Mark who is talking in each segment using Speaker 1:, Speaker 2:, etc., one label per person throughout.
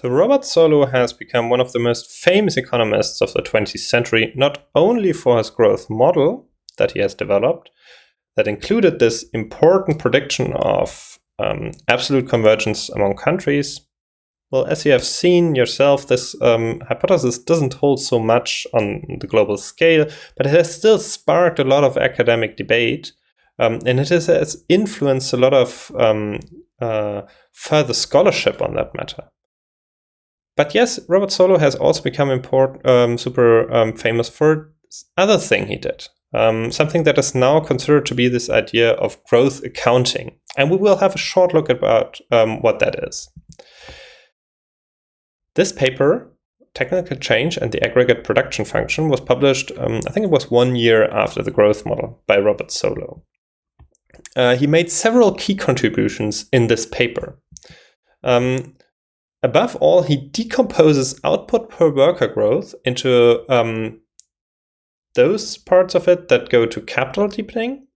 Speaker 1: So Robert Solow has become one of the most famous economists of the 20th century, not only for his growth model that he has developed, that included this important prediction of absolute convergence among countries. Well, as you have seen yourself, this hypothesis doesn't hold so much on the global scale, but it has still sparked a lot of academic debate, and it has influenced a lot of further scholarship on that matter. But yes, Robert Solow has also become super famous for other thing he did. Something that is now considered to be this idea of growth accounting. And we will have a short look about what that is. This paper, Technical Change and the Aggregate Production Function, was published, I think it was 1 year after the growth model by Robert Solow. He made several key contributions in this paper. Above all, he decomposes output per worker growth into those parts of it that go to capital deepening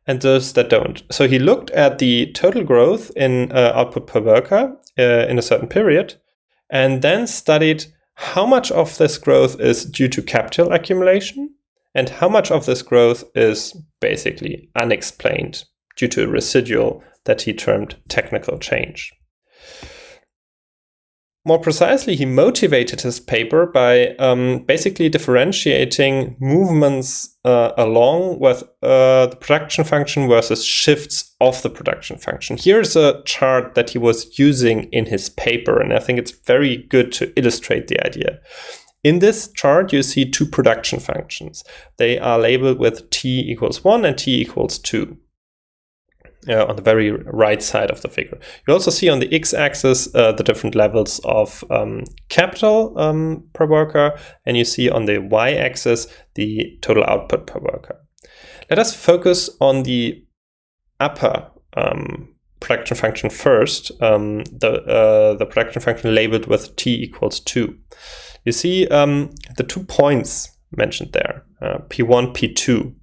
Speaker 1: and those that don't. So he looked at the total growth in output per worker in a certain period, and then studied how much of this growth is due to capital accumulation and how much of this growth is basically unexplained due to a residual that he termed technical change. More precisely, he motivated his paper by basically differentiating movements along with the production function versus shifts of the production function. Here's a chart that he was using in his paper, and I think it's very good to illustrate the idea. In this chart, you see two production functions. They are labeled with t equals 1 and t equals 2. On the very right side of the figure. You also see on the x-axis the different levels of capital per worker, and you see on the y-axis the total output per worker. Let us focus on the upper production function first, the production function labeled with t equals 2. You see the 2 points mentioned there, P1, P2.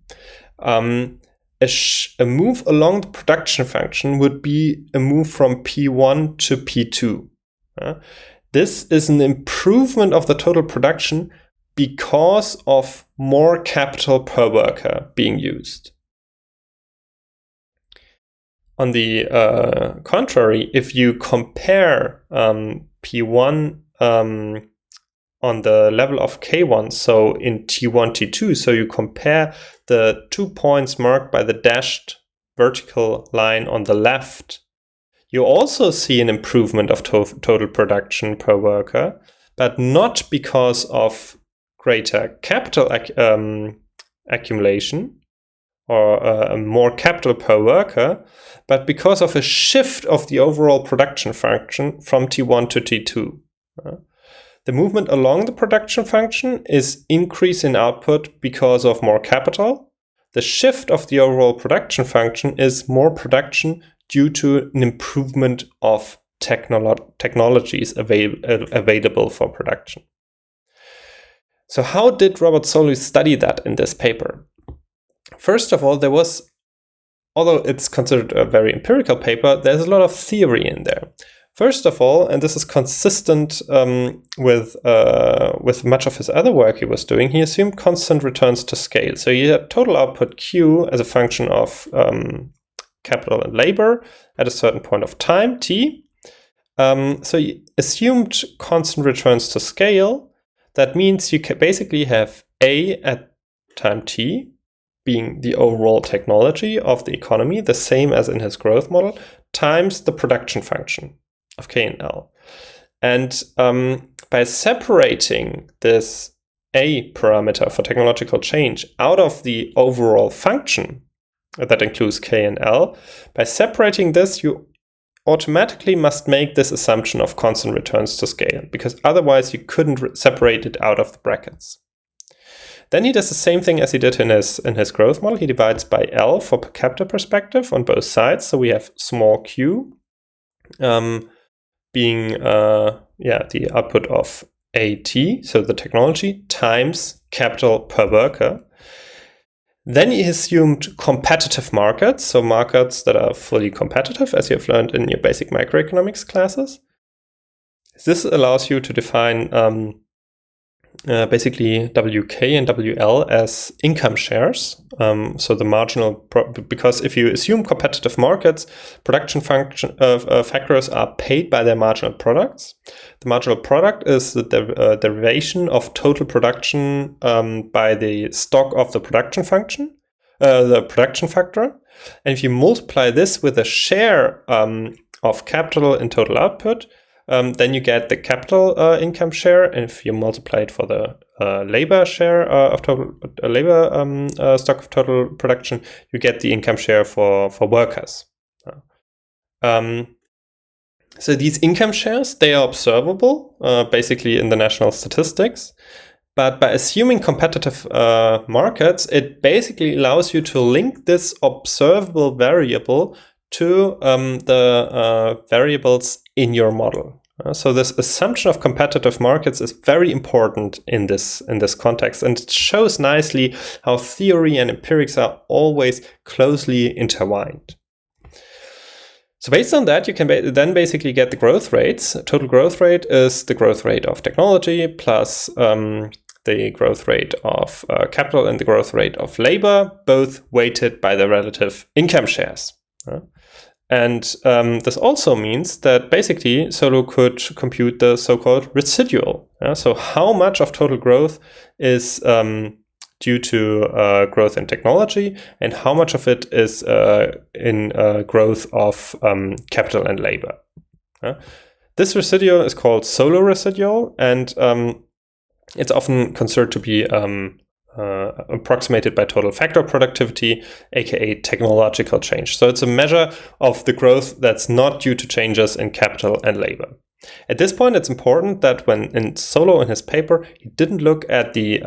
Speaker 1: A move along the production function would be a move from P1 to P2. This is an improvement of the total production because of more capital per worker being used. On the contrary, if you compare P1 on the level of K1, so in T1, T2, so you compare the 2 points marked by the dashed vertical line on the left, you also see an improvement of total production per worker, but not because of greater capital accumulation or more capital per worker, but because of a shift of the overall production function from T1 to T2. The movement along the production function is increase in output because of more capital. The shift of the overall production function is more production due to an improvement of technologies available for production. So how did Robert Solow study that in this paper? First of all, although it's considered a very empirical paper, there's a lot of theory in there. First of all, and this is consistent with much of his other work he was doing, he assumed constant returns to scale. So he had total output Q as a function of capital and labor at a certain point of time, t. So he assumed constant returns to scale. That means you can basically have A at time t being the overall technology of the economy, the same as in his growth model, times the production function of K and L. And by separating this A parameter for technological change out of the overall function that includes K and L, by separating this, you automatically must make this assumption of constant returns to scale, because otherwise you couldn't separate it out of the brackets. Then he does the same thing as he did in his growth model. He divides by L for per capita perspective on both sides. So we have small q being the output of AT, so the technology, times capital per worker. Then he assumed competitive markets, so markets that are fully competitive, as you have learned in your basic microeconomics classes. This allows you to define basically WK and WL as income shares. So the marginal, because if you assume competitive markets, production factors are paid by their marginal products. The marginal product is the derivation of total production by the stock of the production function, the production factor. And if you multiply this with a share of capital in total output, then you get the capital income share, and if you multiply it for the labor share of total labor stock of total production, you get the income share for workers. So these income shares, they are observable basically in the national statistics. But by assuming competitive markets, it basically allows you to link this observable variable to the variables in your model. So this assumption of competitive markets is very important in this context, and it shows nicely how theory and empirics are always closely intertwined. So based on that, you can then basically get the growth rates. Total growth rate is the growth rate of technology plus the growth rate of capital and the growth rate of labor, both weighted by the relative income shares. And this also means that basically Solow could compute the so-called residual. So how much of total growth is due to growth in technology, and how much of it is in growth of capital and labor. This residual is called Solow residual, and it's often considered to be approximated by total factor productivity, aka technological change. So it's a measure of the growth that's not due to changes in capital and labor. At this point, it's important that when Solow in his paper, he didn't look at the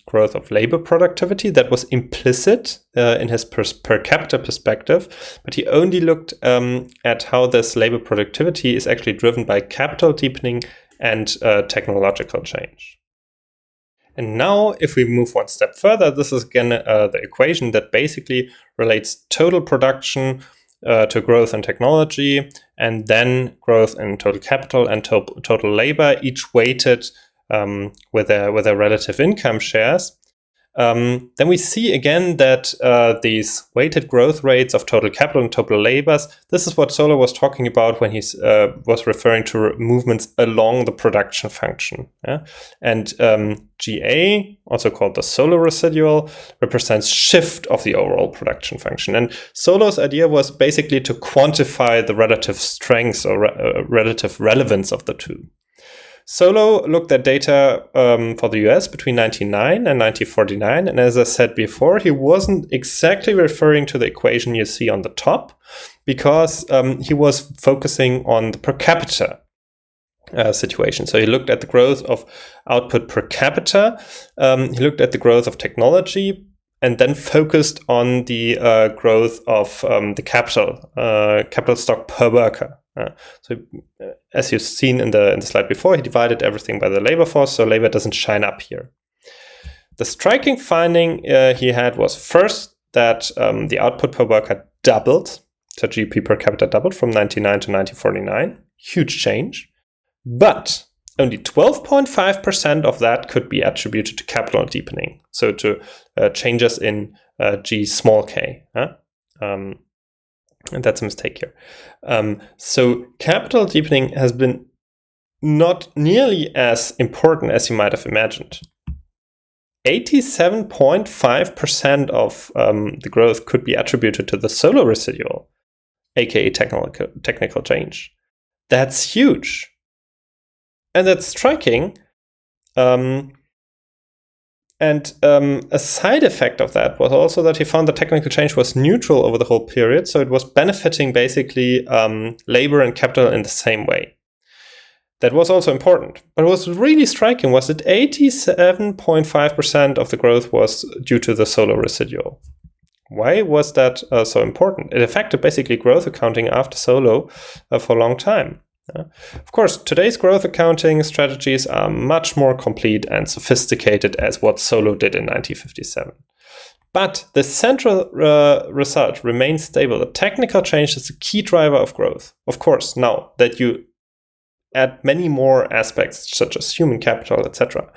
Speaker 1: growth of labor productivity that was implicit in his per capita perspective, but he only looked at how this labor productivity is actually driven by capital deepening and technological change. And now, if we move one step further, this is again the equation that basically relates total production to growth in technology, and then growth in total capital and total labor, each weighted with their relative income shares. Then we see again that these weighted growth rates of total capital and total labors, this is what Solow was talking about when he was referring to movements along the production function. Yeah? And GA, also called the Solow residual, represents shift of the overall production function. And Solow's idea was basically to quantify the relative strengths or relative relevance of the two. Solow looked at data for the US between 1909 and 1949, and as I said before, he wasn't exactly referring to the equation you see on the top, because he was focusing on the per capita situation. So he looked at the growth of output per capita, he looked at the growth of technology, and then focused on the growth of the capital stock per worker. So as you've seen in the slide before, he divided everything by the labor force, so labor doesn't shine up here. The striking finding he had was first that the output per worker doubled, so GDP per capita doubled from 1909 to 1949, huge change, but only 12.5% of that could be attributed to capital deepening, so to changes in G small k. And that's a mistake here. So capital deepening has been not nearly as important as you might have imagined. 87.5% of the growth could be attributed to the Solow residual, aka technical change. That's huge. And that's striking. And a side effect of that was also that he found that technical change was neutral over the whole period, so it was benefiting basically labor and capital in the same way. That was also important. But what was really striking was that 87.5% of the growth was due to the Solow residual. Why was that so important? It affected basically growth accounting after Solow for a long time. Of course, today's growth accounting strategies are much more complete and sophisticated as what Solow did in 1957. But the central result remains stable. The technical change is the key driver of growth. Of course, now that you add many more aspects, such as human capital, etc.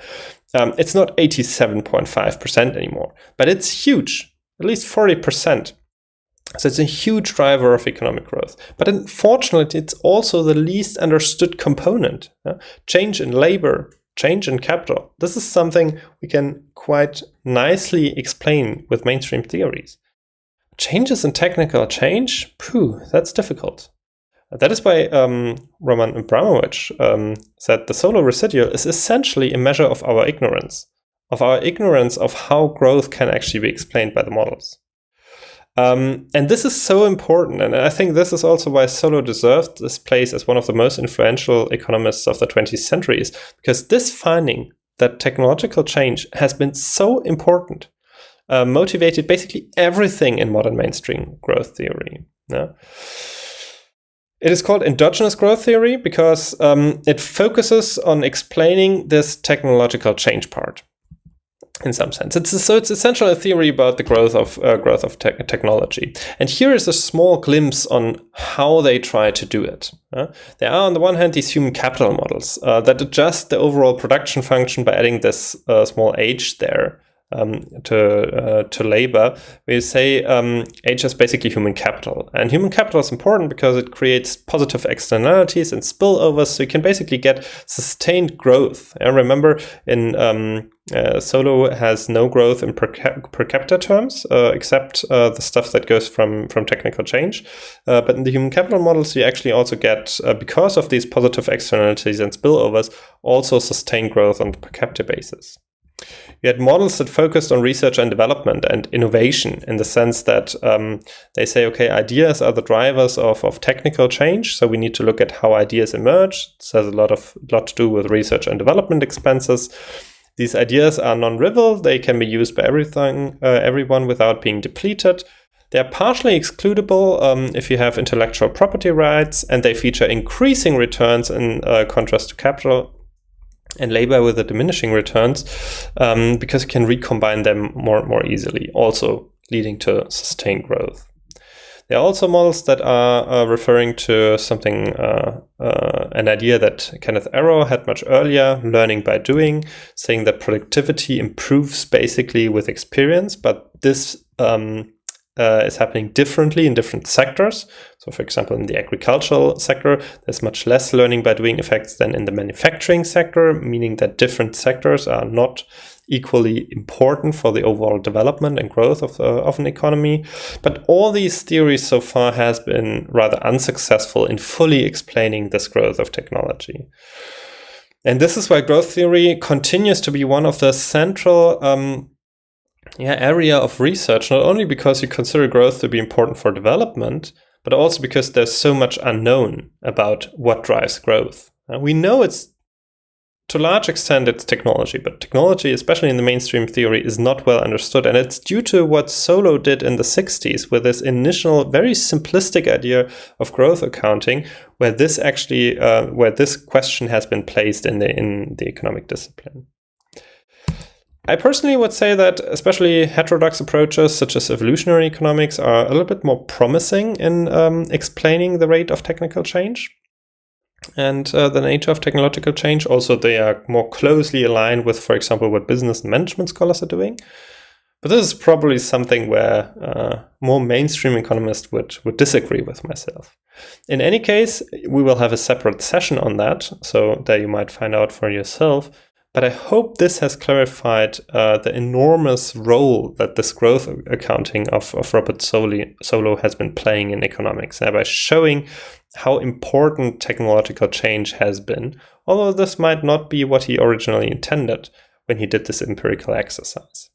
Speaker 1: It's not 87.5% anymore, but it's huge, at least 40%. So it's a huge driver of economic growth. But unfortunately, it's also the least understood component. Change in labor, change in capital. This is something we can quite nicely explain with mainstream theories. Changes in technical change, that's difficult. That is why Roman Abramovich said the Solow residual is essentially a measure of our ignorance of how growth can actually be explained by the models. And this is so important, and I think this is also why Solow deserved this place as one of the most influential economists of the 20th century, because this finding that technological change has been so important, motivated basically everything in modern mainstream growth theory. Yeah? It is called endogenous growth theory because it focuses on explaining this technological change part. In some sense, it's essentially a theory about the growth of technology. And here is a small glimpse on how they try to do it. There are, on the one hand, these human capital models that adjust the overall production function by adding this small h there to labor. We say h is basically human capital, and human capital is important because it creates positive externalities and spillovers. So you can basically get sustained growth. And remember, in Solow has no growth in per capita terms, except the stuff that goes from technical change. But in the human capital models, you actually also get, because of these positive externalities and spillovers, also sustained growth on the per capita basis. You had models that focused on research and development and innovation, in the sense that they say, okay, ideas are the drivers of technical change, so we need to look at how ideas emerge. This has a lot to do with research and development expenses. These ideas are non-trivial. They can be used by everyone without being depleted. They are partially excludable if you have intellectual property rights, and they feature increasing returns in contrast to capital and labor with the diminishing returns, because you can recombine them more easily, also leading to sustained growth. There are also models that are referring to something, an idea that Kenneth Arrow had much earlier, learning by doing, saying that productivity improves basically with experience, but this is happening differently in different sectors. So, for example, in the agricultural sector, there's much less learning by doing effects than in the manufacturing sector, meaning that different sectors are not equally important for the overall development and growth of an economy. But all these theories so far has been rather unsuccessful in fully explaining this growth of technology. And this is why growth theory continues to be one of the central area of research, not only because you consider growth to be important for development, but also because there's so much unknown about what drives growth. We know it's, to a large extent, it's technology, but technology, especially in the mainstream theory, is not well understood. And it's due to what Solow did in the 60s with this initial, very simplistic idea of growth accounting, where this question has been placed in the economic discipline. I personally would say that especially heterodox approaches such as evolutionary economics are a little bit more promising in explaining the rate of technical change and the nature of technological change. Also, they are more closely aligned with, for example, what business and management scholars are doing. But this is probably something where more mainstream economists would disagree with myself. In any case, we will have a separate session on that, so there you might find out for yourself. But I hope this has clarified the enormous role that this growth accounting of Robert Solow has been playing in economics, by showing how important technological change has been, although this might not be what he originally intended when he did this empirical exercise.